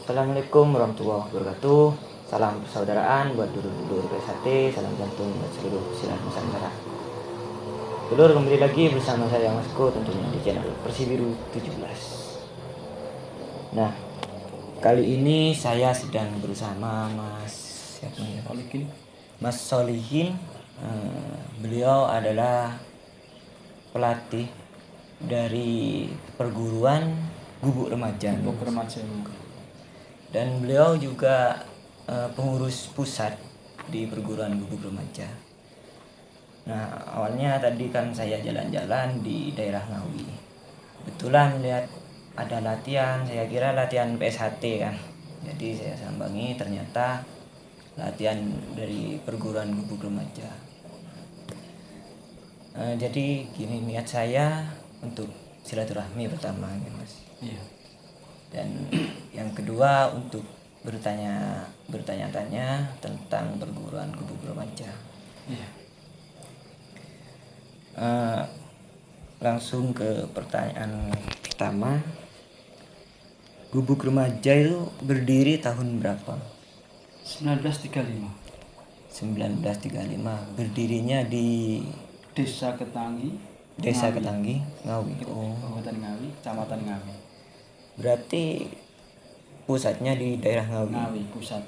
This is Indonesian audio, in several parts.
Assalamualaikum warahmatullahi wabarakatuh. Salam persaudaraan buat dulur-dulur PSHT, salam jantung buat seluruh pesilat Nusantara. Dulur, kembali lagi bersama saya Mas Ko tentunya di channel Persibiru 17. Nah, kali ini saya sedang bersama Mas Solihin. Beliau adalah pelatih dari perguruan Gubuk Remaja. Dan beliau juga pengurus pusat di perguruan Gubuk Remaja. Nah, awalnya tadi kan saya jalan-jalan di daerah Ngawi. Kebetulan lihat ada latihan, saya kira latihan PSHT kan. Jadi saya sambangi, ternyata latihan dari perguruan Gubuk Remaja. Jadi gini, niat saya untuk silaturahmi pertama ya Mas. Iya. Dan yang kedua untuk bertanya-tanya tentang perguruan Gubuk Remaja. Iya. Langsung ke pertanyaan pertama. Gubuk Remaja itu berdiri tahun berapa? 1935. 1935. Berdirinya di Desa Ketanggi. Ketanggi, Ngawi. Kabupaten Ngawi, Kecamatan Ngawi. Berarti pusatnya di daerah Ngawi. Ngawi pusat.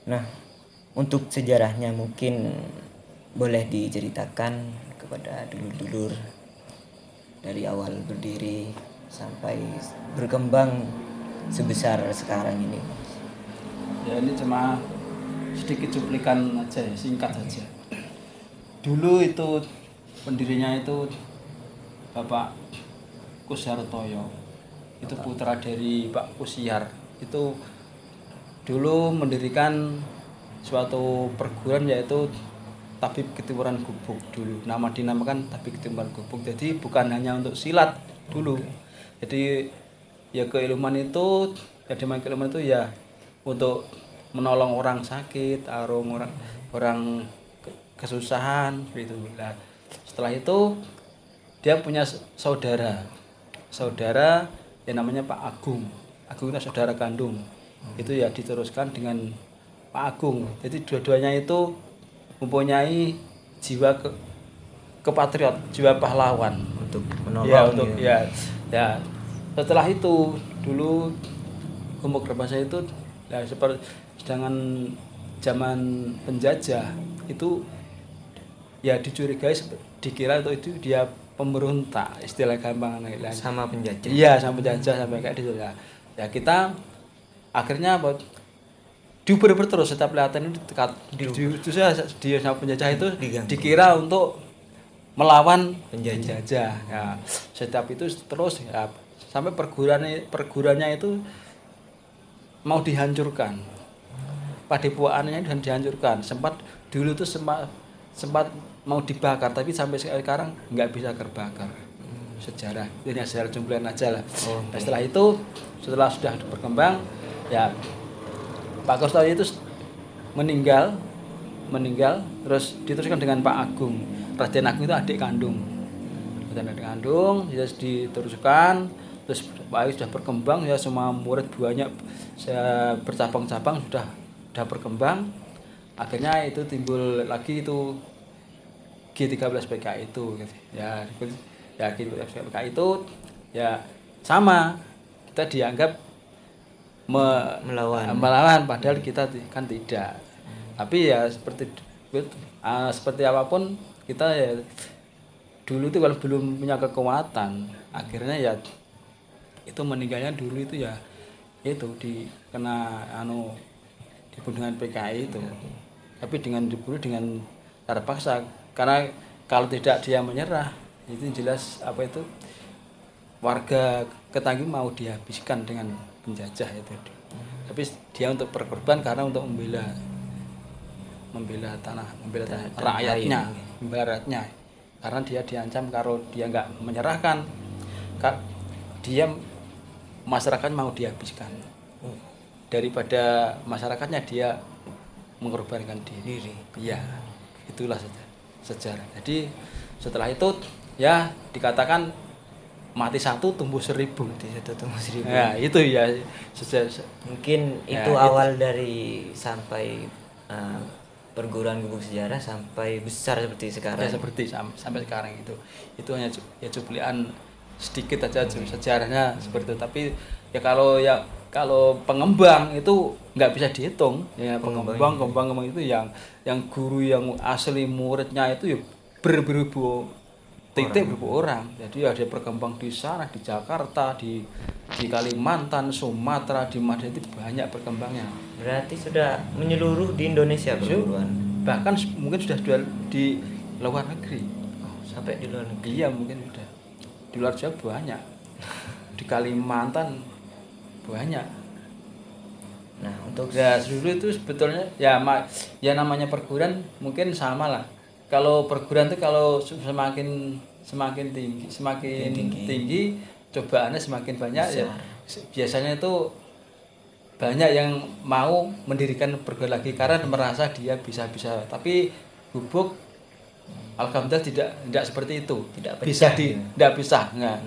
Nah, untuk sejarahnya mungkin boleh diceritakan kepada dulur-dulur dari awal berdiri sampai berkembang sebesar sekarang ini. Ya, ini cuma sedikit cuplikan aja ya, singkat saja. Dulu itu pendirinya itu Bapak Kushartoyo. Itu putra dari Pak Kusiar. Itu dulu mendirikan suatu perguruan yaitu Tabib Ketimuran Gubuk dulu. Nama dinamakan Tabib Ketimuran Gubuk. Jadi bukan hanya untuk silat dulu. Jadi ya keilmuan itu ya untuk menolong orang sakit, orang kesusahan gitu. Nah, setelah itu dia punya saudara yang namanya Pak Agung. Agung itu saudara kandung. Itu ya diteruskan dengan Pak Agung. Jadi dua-duanya itu mempunyai jiwa kepatriot, jiwa pahlawan Untuk menolong ya. Setelah itu dulu Gubuk Remaja itu ya seperti sedangkan zaman penjajah itu ya dicurigai, dikira itu dia pemberontak, istilah gampang sama penjajah. Iya, sama penjajah sampai kayak gitu ya. Ya kita akhirnya diuber-uber terus setiap latihan itu dia sama penjajah itu dikira untuk melawan penjajah. Ya, setiap itu terus ya sampai perguruannya itu mau dihancurkan. Padepokannya itu dihancurkan. Dulu itu sempat mau dibakar, tapi sampai sekarang nggak bisa terbakar. Sejarah ini sejarah jumlahan aja lah. Nah, setelah itu setelah sudah berkembang ya Pak Kushartoyo itu meninggal terus diteruskan dengan Pak Agung. Raden Agung itu adik kandung, ya diteruskan. Terus Pak Agung sudah berkembang ya, semua murid banyak, saya bercabang-cabang sudah berkembang. Akhirnya itu timbul lagi itu G13 PKI itu gitu. Ya G13 PKI itu ya sama, kita dianggap melawan padahal kita kan tidak. Tapi ya seperti apapun kita ya dulu itu kalau belum punya kekuatan, akhirnya ya itu meninggalnya dulu itu ya itu dikena dibunuh dengan PKI itu. Tapi dibunuh dengan cara paksa, karena kalau tidak dia menyerah itu jelas warga Ketanggi mau dihabiskan dengan penjajah itu. Tapi dia untuk berkorban karena untuk membela rakyatnya. Karena dia diancam kalau dia nggak menyerahkan, dia masyarakat mau dihabiskan. Daripada masyarakatnya dia mengorbankan diri. Ya, itulah sejarah. Jadi setelah itu ya dikatakan mati satu tumbuh 1000. Di satu tumbuh 1000. Ya itu ya Mungkin Ya, itu awal dari sampai perguruan gubuk sejarah sampai besar seperti sekarang. ya seperti sampai sekarang itu hanya ya cuplikan sedikit aja sejarahnya seperti itu. Tapi ya kalau pengembang itu nggak bisa dihitung ya, pengembang itu yang guru yang asli muridnya itu ya beribu titik beribu orang. Jadi ada perkembang di sana, di Jakarta, di Kalimantan, Sumatera, di Madura itu banyak berkembangnya. Berarti sudah menyeluruh di Indonesia perguruan. Bahkan mungkin sudah di luar negeri. Oh, sampai di luar negeri. Iya mungkin sudah. Di luar Jawa banyak. Di Kalimantan banyak. Nah, untuk Ya dulu itu sebetulnya ya namanya perguruan mungkin sama lah. Kalau perguruan itu kalau semakin tinggi cobaannya semakin banyak ya. Biasanya itu banyak yang mau mendirikan perguruan lagi karena merasa dia bisa. Tapi gubuk alhamdulillah tidak seperti itu. Tidak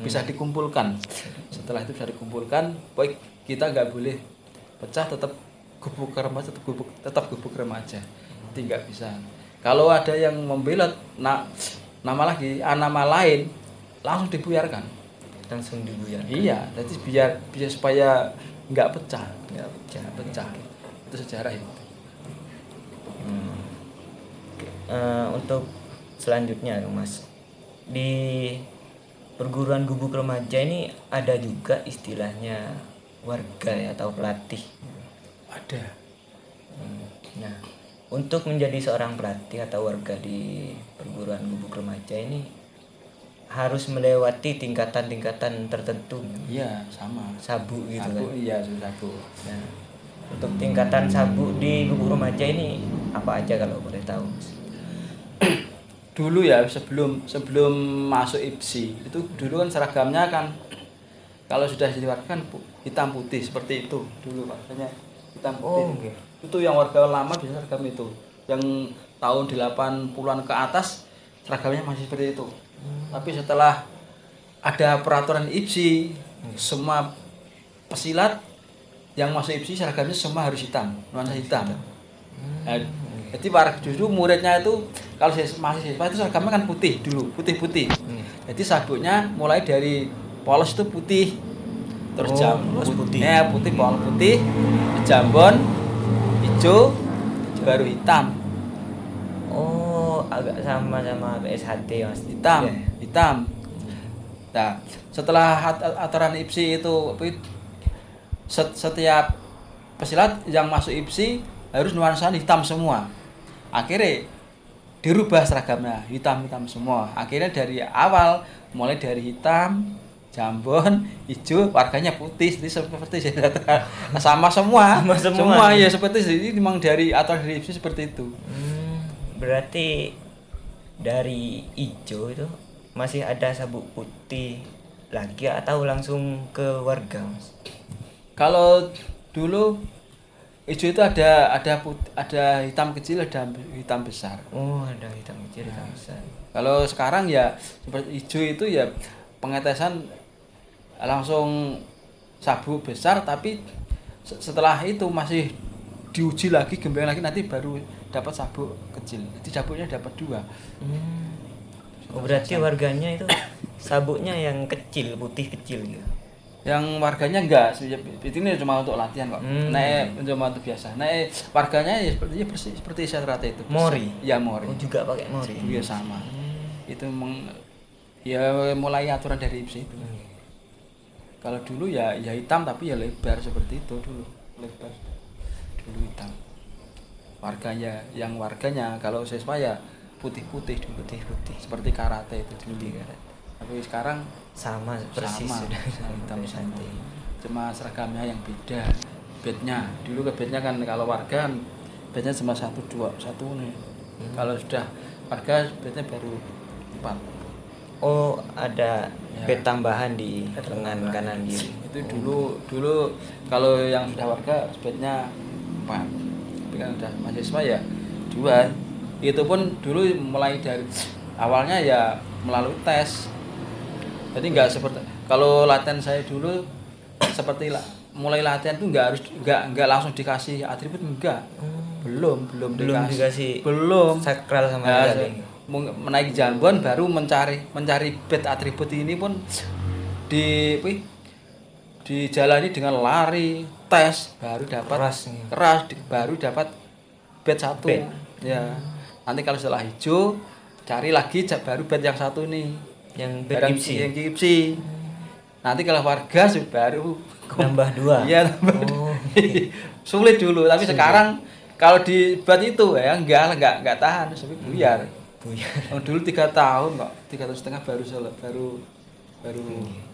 Bisa dikumpulkan. Setelah itu bisa dikumpulkan, baik kita nggak boleh pecah, tetap gubuk remaja. Jadi nggak bisa. Kalau ada yang membelot nama lain langsung dibuyarkan. langsung dibuyarkan. Iya, jadi biar supaya nggak pecah. Itu sejarah itu. Untuk selanjutnya Mas, di perguruan gubuk remaja ini ada juga istilahnya warga ya, atau pelatih. Ada. Nah, untuk menjadi seorang pelatih atau warga di perguruan gubuk remaja ini harus melewati tingkatan-tingkatan tertentu. Iya, sama. Sabuk gitu kan. Iya, sabuk. Nah, untuk tingkatan sabuk di gubuk remaja ini apa aja kalau boleh tahu, Mas? Dulu ya sebelum masuk IPSI itu dulu kan seragamnya kan kalau sudah jadi warga kan hitam putih seperti itu dulu makanya hitam putih. Okay. Itu yang warga lama bisa seragam itu. Yang tahun 80-an ke atas seragamnya masih seperti itu. Tapi setelah ada peraturan IPSI semua pesilat yang masuk IPSI seragamnya semua harus hitam, nuansa hitam. Jadi justru muridnya itu kalau masih siswa itu seragamnya kan putih dulu, putih. Jadi sabuknya mulai dari polos itu putih, terus putih, polos putih, jambon hijau, baru hitam. Oh, agak sama PSHT Mas. Hitam. Nah, setelah aturan IPSI itu setiap pesilat yang masuk IPSI harus nuansa hitam semua. Akhirnya dirubah seragamnya hitam semua. Akhirnya dari awal mulai dari hitam, jambon, hijau, warganya putih. Jadi seperti saya katakan sama semua ya seperti ini memang dari aturan dari IPSI seperti itu. Berarti dari hijau itu masih ada sabuk putih lagi atau langsung ke warga, Mas? Kalau dulu hijau itu ada hitam kecil, ada hitam besar. Oh, ada hitam kecil, hitam besar. Kalau sekarang ya seperti hijau itu ya pengetesan langsung sabuk besar, tapi setelah itu masih diuji lagi, gembeng lagi, nanti baru dapat sabuk kecil. Jadi sabuknya dapat 2. Oh, berarti warganya itu sabuknya yang kecil, putih kecil gitu. Yang warganya enggak, ini cuma untuk latihan kok. Cuma untuk biasa. Warganya ya seperti syarat itu. Mori. Ya mori. Oh, juga pakai mori. Iya sama. Itu ya mulai aturan dari IPSI itu. Kalau dulu ya hitam tapi ya lebar seperti itu dulu. Lebar. Dulu hitam. Warganya kalau siswa ya putih-putih dulu. Putih. Seperti karate itu dulu. Tapi sekarang sama persis sudah hitam santai. Cuma seragamnya yang beda. Bednya dulu ke bednya kan kalau warga bednya cuma 1 nih. Kalau sudah warga bednya baru 4. Oh, ada bed tambahan di lengan kanan kiri. Itu dulu kalau yang sudah warga bednya 4. Tapi kan udah mahasiswa ya 2. Itu pun dulu mulai dari awalnya ya melalui tes. Jadi enggak seperti Kalau latihan saya dulu seperti mulai latihan tuh nggak langsung dikasih atribut, enggak. Belum dikasih belum sakral sama ya, sekali. menaiki jamban baru mencari bed atribut ini pun di dijalani dengan lari tes baru dapat baru dapat bed satu Bed. ya. Nanti kalau setelah hijau cari lagi baru bed yang satu nih Yang barang bergipsi. yang gipsi. Nanti kalau warga baru Nambah 2. iya tambah Oh. sulit dulu, tapi sekarang kalau di bed itu ya enggak tahan sampai buyar. Buyar. Oh, dulu 3 tahun kok, 3 tahun setengah baru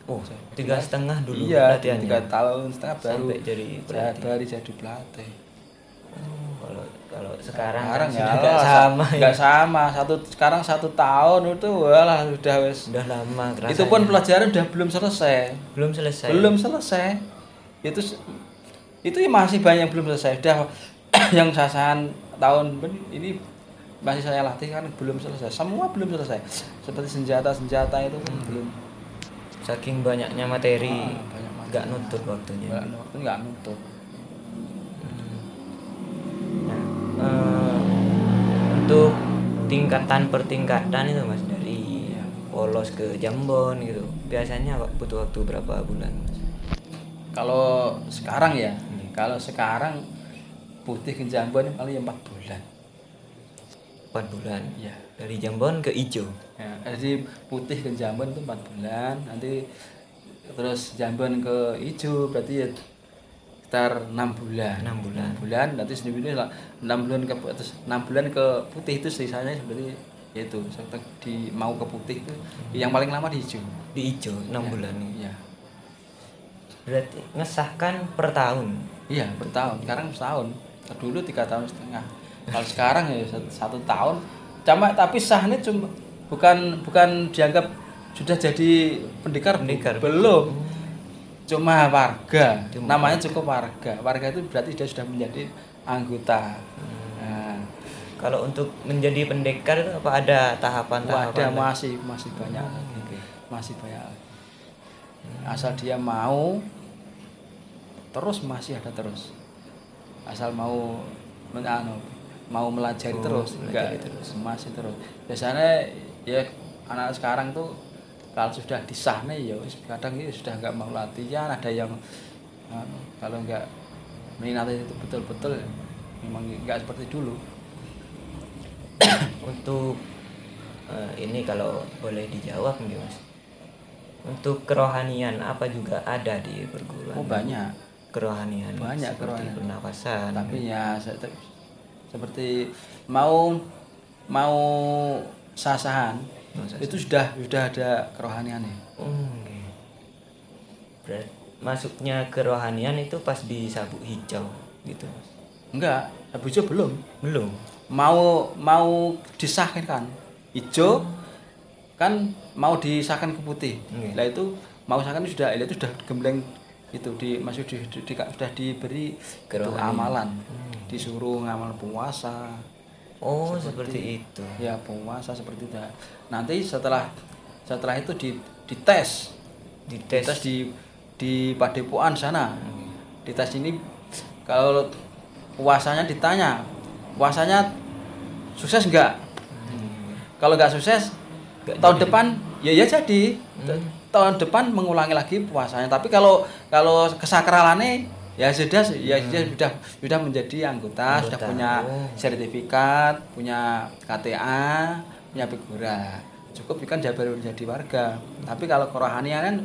Oh, 3,5 dulu iya, latihannya. 3 tahun setengah baru Sampai jadi pelatih. jadi pelatih. Kalau sekarang Sekarang kan ya sudah nggak sama ya. nggak sama. Sekarang 1 tahun itu walah udah wes. Sudah lama rasanya. Itu pun pelajaran udah belum selesai. belum selesai. Belum selesai. Itu ya masih banyak yang belum selesai. Udah yang sasaran tahun ini masih saya latih kan belum selesai. Semua belum selesai. Seperti senjata itu kan belum. Saking banyaknya materi, Banyak materi. nggak nutup waktunya. Waktu nggak nutup. Untuk tingkatan per tingkatan itu Mas, dari polos ke jambon gitu, biasanya butuh waktu berapa bulan Mas? Kalau sekarang ya, kalau sekarang putih ke jambon paling 4 bulan. 4 bulan. Iya. Dari jambon ke hijau. Ya, jadi putih ke jambon itu 4 bulan, nanti terus jambon ke hijau berarti ya sekitar 6 bulan. 6 bulan. 6 bulan, nanti sendiri 6 bulan ke terus 6 bulan ke putih itu sisanya seperti yaitu mau ke putih itu yang paling lama di hijau. Di hijau 6 Ya, bulan nih. Iya. Berarti ngesahkan per tahun. Iya, per tahun. Sekarang setahun. Dulu 3 tahun setengah. Kalau sekarang ya 1 tahun. Tapi sahnya cuma bukan dianggap sudah jadi pendekar. Belum. Cuma warga. Namanya cukup warga. Warga itu berarti dia sudah menjadi anggota. Nah, Kalau untuk menjadi pendekar itu apa ada tahapan-tahapan? ada masih banyak lagi. Masih banyak lagi. Asal dia mau terus masih ada terus. Asal mau melajari terus, enggak terus masih terus. Biasanya ya anak sekarang tuh kalau sudah disah nih ya kadang ya sudah enggak mau latihan, ada yang kalau enggak minatnya itu betul-betul memang enggak seperti dulu. Untuk ini kalau boleh dijawab nih Mas. Untuk kerohanian apa juga ada di perguruan? Oh, banyak. Kerohanian. Banyak seperti kerohanian. pernapasan. Tapi ya seperti mau sasahan itu sudah ada kerohaniannya. Okay. Berarti masuknya kerohanian itu pas di sabuk hijau gitu Mas? Enggak, sabuk hijau belum. Mau disahkan kan hijau kan mau disahkan ke putih. Lah itu mau disahkan itu sudah gembleng itu sudah diberi amalan. Disuruh ngamal puasa. Oh, seperti itu. Ya, puasa seperti itu. Nanti setelah itu dites di Padepokan sana. Dites ini kalau puasanya ditanya, puasanya sukses enggak? Kalau enggak sukses, tahun depan ya jadi. Tahun depan mengulangi lagi puasanya. Tapi kalau kesakralannya ya sudah menjadi anggota, sudah punya sertifikat, punya KTA, punya figura. Cukup kan dia baru jadi warga. Tapi kalau kerohanian kan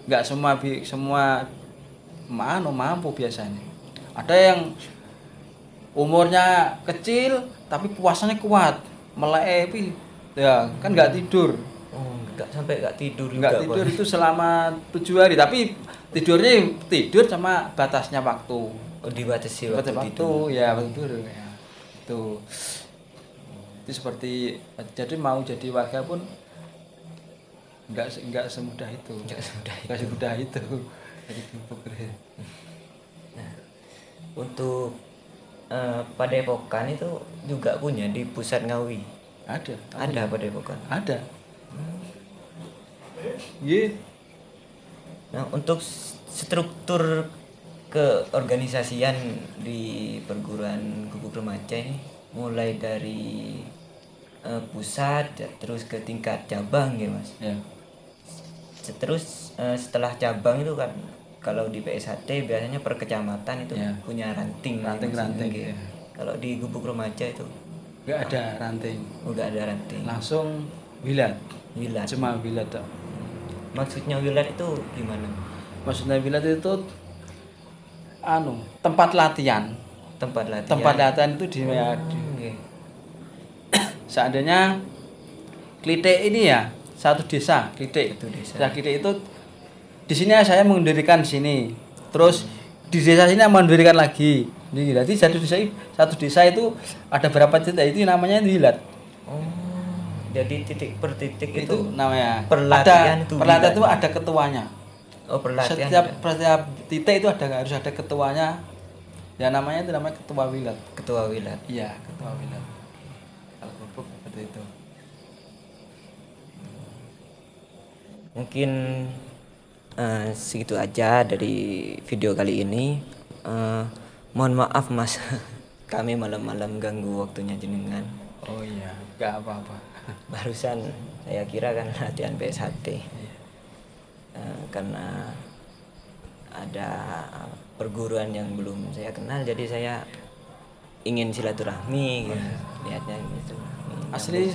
enggak semua mampu biasanya. Ada yang umurnya kecil tapi puasanya kuat, melek ya kan enggak tidur. Oh, enggak tidur juga. Enggak tidur itu selama 7 hari, tapi tidurnya tidur sama batasnya waktu. Oh, dibatasi waktu tidur. Ya, waktu tidur ya. Itu seperti jadi mau jadi warga pun enggak semudah itu. Enggak semudah itu. Jadi Nah, untuk Padepokan itu juga punya di pusat Ngawi. Ada Padepokan. Ada. Iya. Nah, untuk struktur keorganisasian di perguruan guguk remaja ini mulai dari pusat terus ke tingkat cabang gitu Mas. Ya. Terus setelah cabang itu kan kalau di PSHT biasanya per kecamatan itu Ya. punya ranting. Ranting-ranting, gitu. ya. Kalau di gubuk remaja itu Nggak ada ranting. enggak ada ranting. Langsung wilayah. Wilayah. Cuma wilayah tok. Maksudnya wilayah itu gimana? Maksudnya wilayah itu tempat latihan. Tempat latihan. Tempat latihan itu di Oke. seandainya Klite ini ya satu desa Klite. Satu desa. Desa Klite itu di sini saya mendirikan di sini. Terus di desa sini mendirikan lagi. Jadi satu desa itu ada berapa titik itu namanya hilat. Oh, jadi titik per titik itu namanya perlatihan itu perlatihan hilat. itu ada ketuanya. Oh, perlatihan. Setiap titik itu harus ada ketuanya. Ya namanya ketua wilayah. Ketua wilayah. Iya, ketua wilayah. Kalau gubuk seperti itu. Mungkin segitu aja dari video kali ini. Mohon maaf Mas, kami malam-malam ganggu waktunya jenengan. Oh iya, nggak apa-apa. Barusan saya kira kan latihan PSHT. Karena ada perguruan yang belum saya kenal, jadi saya ingin silaturahmi gitu. Lihatnya gitu. Asli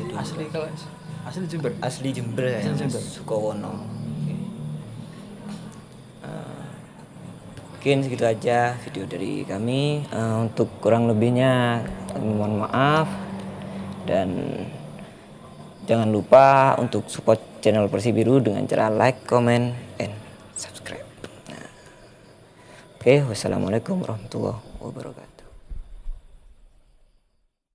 Jember. Asli Jember ya, Jember. Sukowono. Mungkin segitu aja video dari kami. Untuk kurang lebihnya mohon maaf, dan jangan lupa untuk support channel Persibiru dengan cara like, comment, and subscribe. Oke, wassalamualaikum warahmatullahi wabarakatuh.